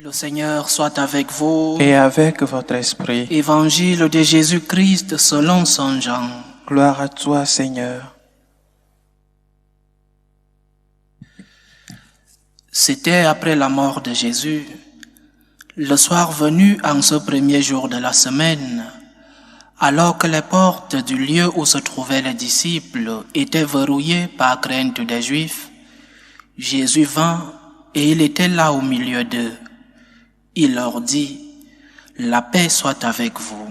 Le Seigneur soit avec vous. Et avec votre esprit. Évangile de Jésus-Christ selon Saint Jean. Gloire à toi, Seigneur. C'était après la mort de Jésus, le soir venu en ce premier jour de la semaine, alors que les portes du lieu où se trouvaient les disciples étaient verrouillées par crainte des Juifs, Jésus vint et il était là au milieu d'eux. Il leur dit, « La paix soit avec vous. »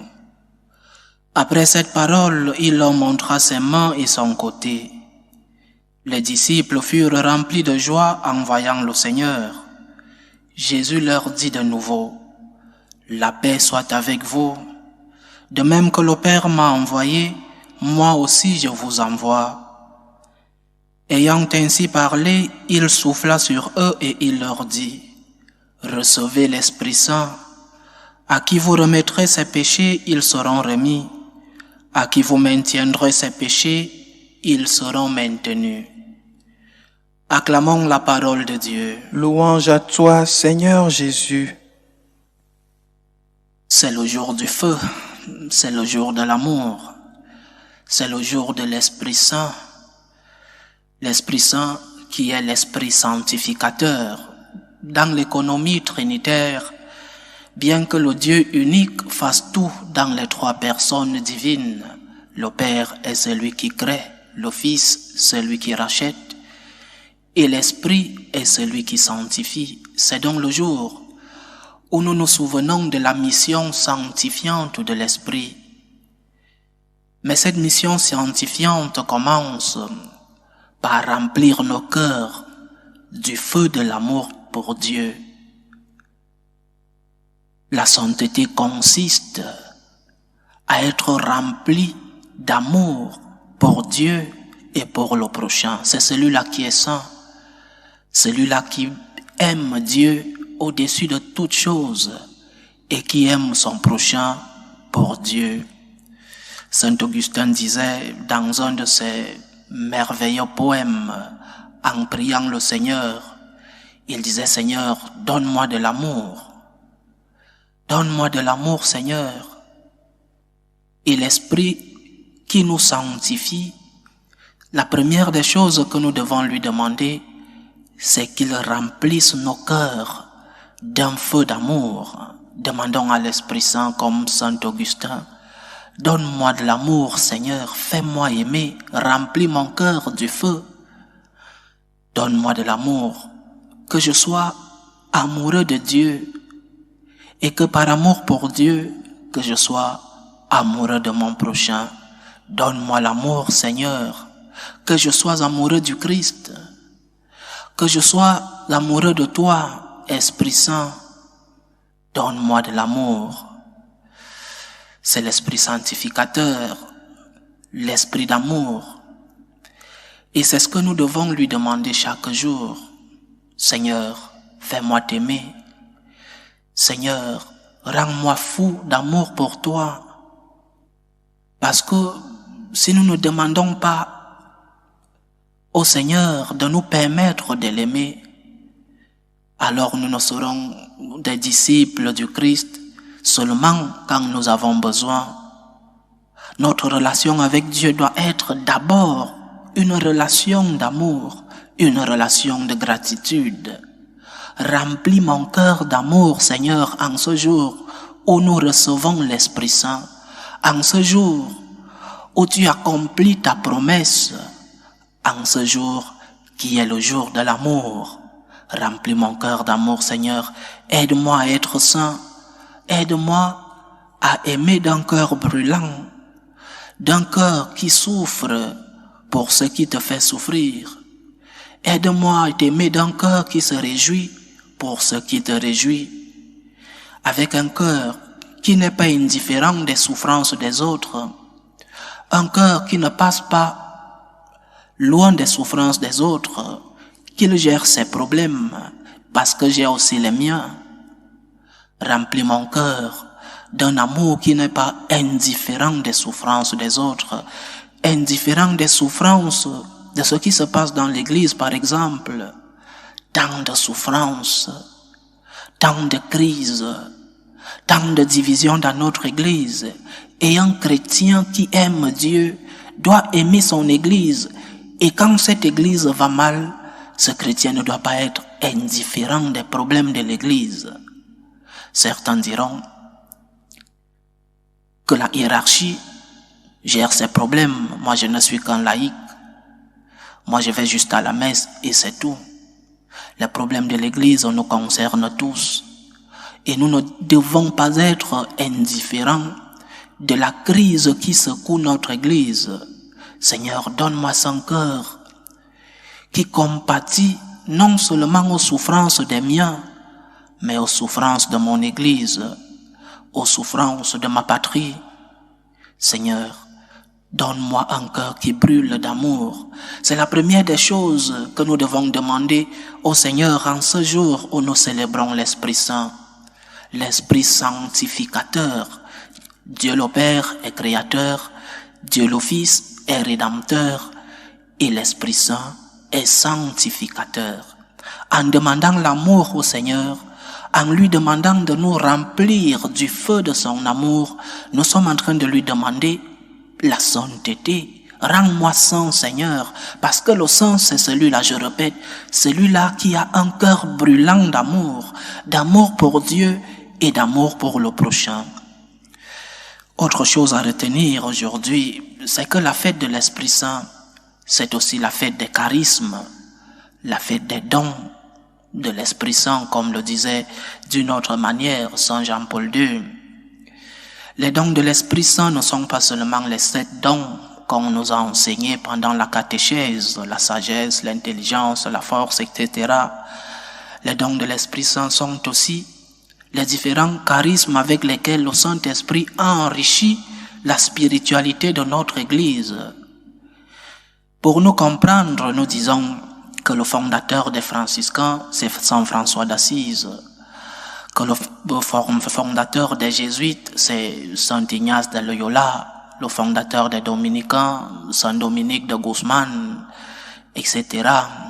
Après cette parole, il leur montra ses mains et son côté. Les disciples furent remplis de joie en voyant le Seigneur. Jésus leur dit de nouveau, « La paix soit avec vous. De même que le Père m'a envoyé, moi aussi je vous envoie. » Ayant ainsi parlé, il souffla sur eux et il leur dit, « Recevez l'Esprit Saint. À qui vous remettrez ses péchés, ils seront remis. À qui vous maintiendrez ses péchés, ils seront maintenus. » Acclamons la parole de Dieu. Louange à toi, Seigneur Jésus. C'est le jour du feu, c'est le jour de l'amour, c'est le jour de l'Esprit Saint. L'Esprit Saint qui est l'Esprit sanctificateur. Dans l'économie trinitaire, bien que le Dieu unique fasse tout dans les trois personnes divines, le Père est celui qui crée, le Fils celui qui rachète, et l'Esprit est celui qui sanctifie. C'est donc le jour où nous nous souvenons de la mission sanctifiante de l'Esprit. Mais cette mission sanctifiante commence par remplir nos cœurs du feu de l'amour pour Dieu. La sainteté consiste à être rempli d'amour pour Dieu et pour le prochain. C'est celui-là qui est saint, celui-là qui aime Dieu au-dessus de toute chose et qui aime son prochain pour Dieu. Saint Augustin disait dans un de ses merveilleux poèmes, en priant le Seigneur, il disait, « Seigneur, donne-moi de l'amour. Donne-moi de l'amour, Seigneur. » Et l'Esprit qui nous sanctifie, la première des choses que nous devons lui demander, c'est qu'il remplisse nos cœurs d'un feu d'amour. Demandons à l'Esprit Saint comme Saint Augustin, « Donne-moi de l'amour, Seigneur, fais-moi aimer, remplis mon cœur du feu. Donne-moi de l'amour, que je sois amoureux de Dieu et que par amour pour Dieu, que je sois amoureux de mon prochain. Donne-moi l'amour, Seigneur, que je sois amoureux du Christ, que je sois amoureux de toi, Esprit Saint. Donne-moi de l'amour. » C'est l'Esprit sanctificateur, l'Esprit d'amour. Et c'est ce que nous devons lui demander chaque jour. Seigneur, fais-moi t'aimer. Seigneur, rends-moi fou d'amour pour toi. Parce que si nous ne demandons pas au Seigneur de nous permettre de l'aimer, alors nous ne serons des disciples du Christ seulement quand nous avons besoin. Notre relation avec Dieu doit être d'abord une relation d'amour, une relation de gratitude. Remplis mon cœur d'amour, Seigneur, en ce jour où nous recevons l'Esprit Saint, en ce jour où tu accomplis ta promesse, en ce jour qui est le jour de l'amour. Remplis mon cœur d'amour, Seigneur. Aide-moi à être saint. Aide-moi à aimer d'un cœur brûlant, d'un cœur qui souffre pour ce qui te fait souffrir. Aide-moi à t'aimer d'un cœur qui se réjouit pour ce qui te réjouit. Avec un cœur qui n'est pas indifférent des souffrances des autres. Un cœur qui ne passe pas loin des souffrances des autres, qu'il gère ses problèmes parce que j'ai aussi les miens. Remplis mon cœur d'un amour qui n'est pas indifférent des souffrances des autres, indifférent des souffrances de ce qui se passe dans l'église, par exemple. Tant de souffrances, tant de crises, tant de divisions dans notre Église. Et un chrétien qui aime Dieu doit aimer son Église. Et quand cette Église va mal, ce chrétien ne doit pas être indifférent des problèmes de l'Église. Certains diront que la hiérarchie gère ses problèmes. Moi, je ne suis qu'un laïc. Moi, je vais juste à la messe et c'est tout. Les problèmes de l'Église nous concernent tous. Et nous ne devons pas être indifférents de la crise qui secoue notre Église. Seigneur, donne-moi son cœur qui compatit non seulement aux souffrances des miens, mais aux souffrances de mon Église, aux souffrances de ma patrie. Seigneur, donne-moi un cœur qui brûle d'amour. C'est la première des choses que nous devons demander au Seigneur en ce jour où nous célébrons l'Esprit Saint. L'Esprit sanctificateur. Dieu le Père est créateur, Dieu le Fils est rédempteur et l'Esprit Saint est sanctificateur. En demandant l'amour au Seigneur, en lui demandant de nous remplir du feu de son amour, nous sommes en train de lui demander la sainteté. Rends-moi saint, Seigneur, parce que le saint, c'est celui-là, je répète, celui-là qui a un cœur brûlant d'amour pour Dieu et d'amour pour le prochain. Autre chose à retenir aujourd'hui, c'est que la fête de l'Esprit Saint, c'est aussi la fête des charismes, la fête des dons de l'Esprit Saint, comme le disait d'une autre manière Saint Jean-Paul II. Les dons de l'Esprit Saint ne sont pas seulement les 7 dons qu'on nous a enseignés pendant la catéchèse, la sagesse, l'intelligence, la force, etc. Les dons de l'Esprit Saint sont aussi les différents charismes avec lesquels le Saint-Esprit a enrichi la spiritualité de notre Église. Pour nous comprendre, nous disons que le fondateur des franciscains, c'est Saint François d'Assise, que le fondateur des jésuites, c'est Saint Ignace de Loyola, le fondateur des dominicains, Saint Dominique de Guzman, etc.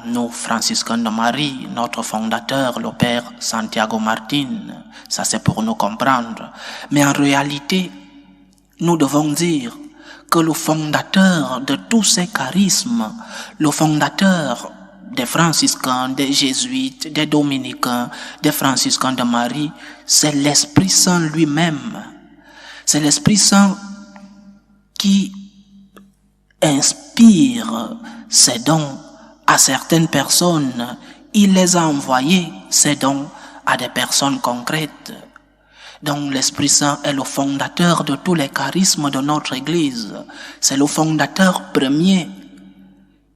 Nous, franciscains de Marie, notre fondateur, le Père Santiago Martín, ça c'est pour nous comprendre. Mais en réalité, nous devons dire que le fondateur de tous ces charismes, le fondateur des franciscains, des jésuites, des dominicains, des franciscains de Marie, c'est l'Esprit Saint lui-même. C'est l'Esprit Saint qui inspire ces dons à certaines personnes. Il les a envoyés, ces dons, à des personnes concrètes. Donc l'Esprit Saint est le fondateur de tous les charismes de notre Église. C'est le fondateur premier.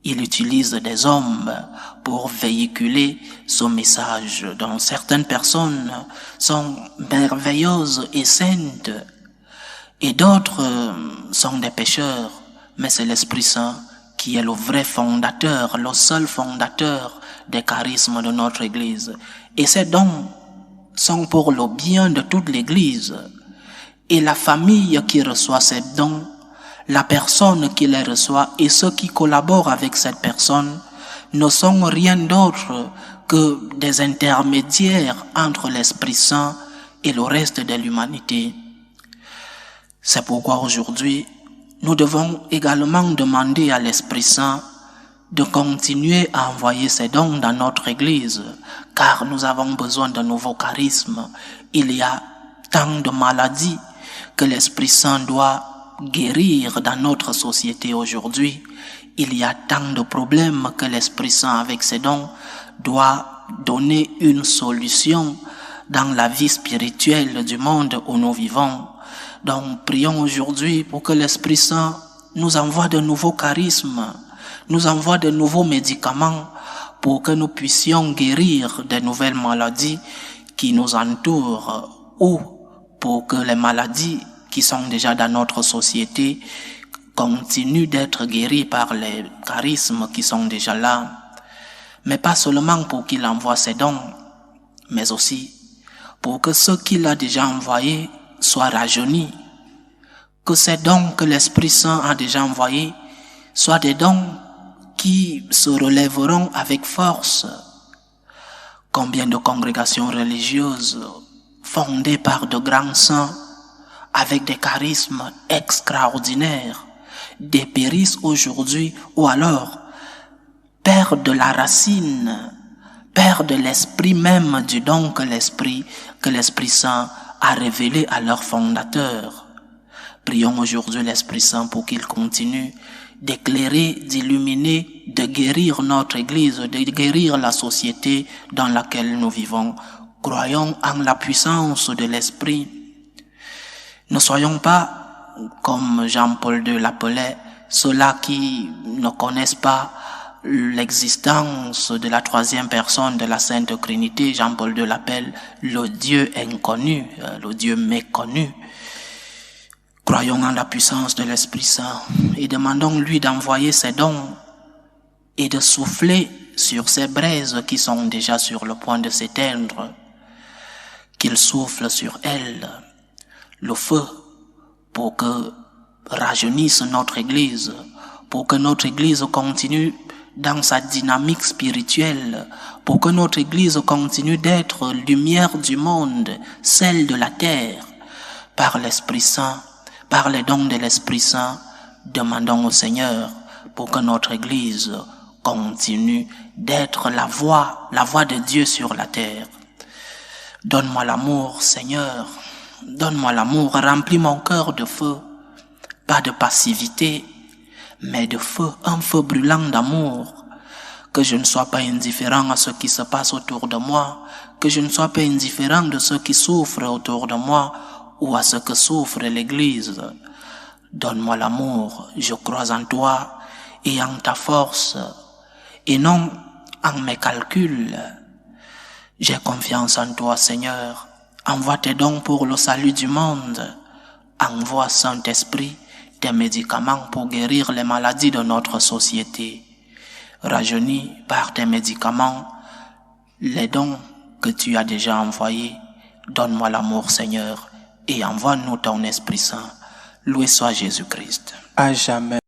Il utilise des hommes pour véhiculer ce message dont certaines personnes sont merveilleuses et saintes et d'autres sont des pécheurs. Mais c'est l'Esprit Saint qui est le vrai fondateur, le seul fondateur des charismes de notre Église. Et ces dons sont pour le bien de toute l'Église. Et la famille qui reçoit ces dons, la personne qui les reçoit et ceux qui collaborent avec cette personne ne sont rien d'autre que des intermédiaires entre l'Esprit Saint et le reste de l'humanité. C'est pourquoi aujourd'hui, nous devons également demander à l'Esprit Saint de continuer à envoyer ses dons dans notre Église, car nous avons besoin de nouveaux charismes. Il y a tant de maladies que l'Esprit Saint doit guérir dans notre société aujourd'hui. Il y a tant de problèmes que l'Esprit Saint, avec ses dons, doit donner une solution dans la vie spirituelle du monde où nous vivons. Donc, prions aujourd'hui pour que l'Esprit Saint nous envoie de nouveaux charismes, nous envoie de nouveaux médicaments pour que nous puissions guérir des nouvelles maladies qui nous entourent ou pour que les maladies qui sont déjà dans notre société continuent d'être guéries par les charismes qui sont déjà là. Mais pas seulement pour qu'il envoie ses dons, mais aussi pour que ceux qu'il a déjà envoyés soient rajeunis, que ces dons que l'Esprit Saint a déjà envoyés soient des dons qui se relèveront avec force, Combien de congrégations religieuses fondées par de grands saints avec des charismes extraordinaires dépérissent aujourd'hui ou alors perdent la racine, perdent l'esprit même du don que l'Esprit Saint a révélé à leur fondateur. Prions aujourd'hui l'Esprit Saint pour qu'il continue d'éclairer, d'illuminer, de guérir notre Église, de guérir la société dans laquelle nous vivons. Croyons en la puissance de l'Esprit. Ne soyons pas, comme Jean-Paul II l'appelait, ceux-là qui ne connaissent pas l'existence de la troisième personne de la Sainte Trinité. Jean-Paul II l'appelle le Dieu inconnu, le Dieu méconnu. Croyons en la puissance de l'Esprit Saint et demandons-lui d'envoyer ses dons et de souffler sur ces braises qui sont déjà sur le point de s'éteindre, qu'il souffle sur elles le feu pour que rajeunisse notre Église, pour que notre Église continue dans sa dynamique spirituelle, pour que notre Église continue d'être lumière du monde, celle de la terre, par l'Esprit Saint, par les dons de l'Esprit Saint. Demandons au Seigneur pour que notre Église continue d'être la voix de Dieu sur la terre. Donne-moi l'amour, Seigneur, donne-moi l'amour, remplis mon cœur de feu, pas de passivité, mais de feu, un feu brûlant d'amour, que je ne sois pas indifférent à ce qui se passe autour de moi, que je ne sois pas indifférent de ceux qui souffrent autour de moi ou à ce que souffre l'Église. Donne-moi l'amour, je crois en toi et en ta force, et non en mes calculs. J'ai confiance en toi, Seigneur. Envoie tes dons pour le salut du monde. Envoie, Saint-Esprit, tes médicaments pour guérir les maladies de notre société. Rajeunis par tes médicaments les dons que tu as déjà envoyés. Donne-moi l'amour, Seigneur, et envoie-nous ton Esprit Saint. Loué soit Jésus-Christ. À jamais.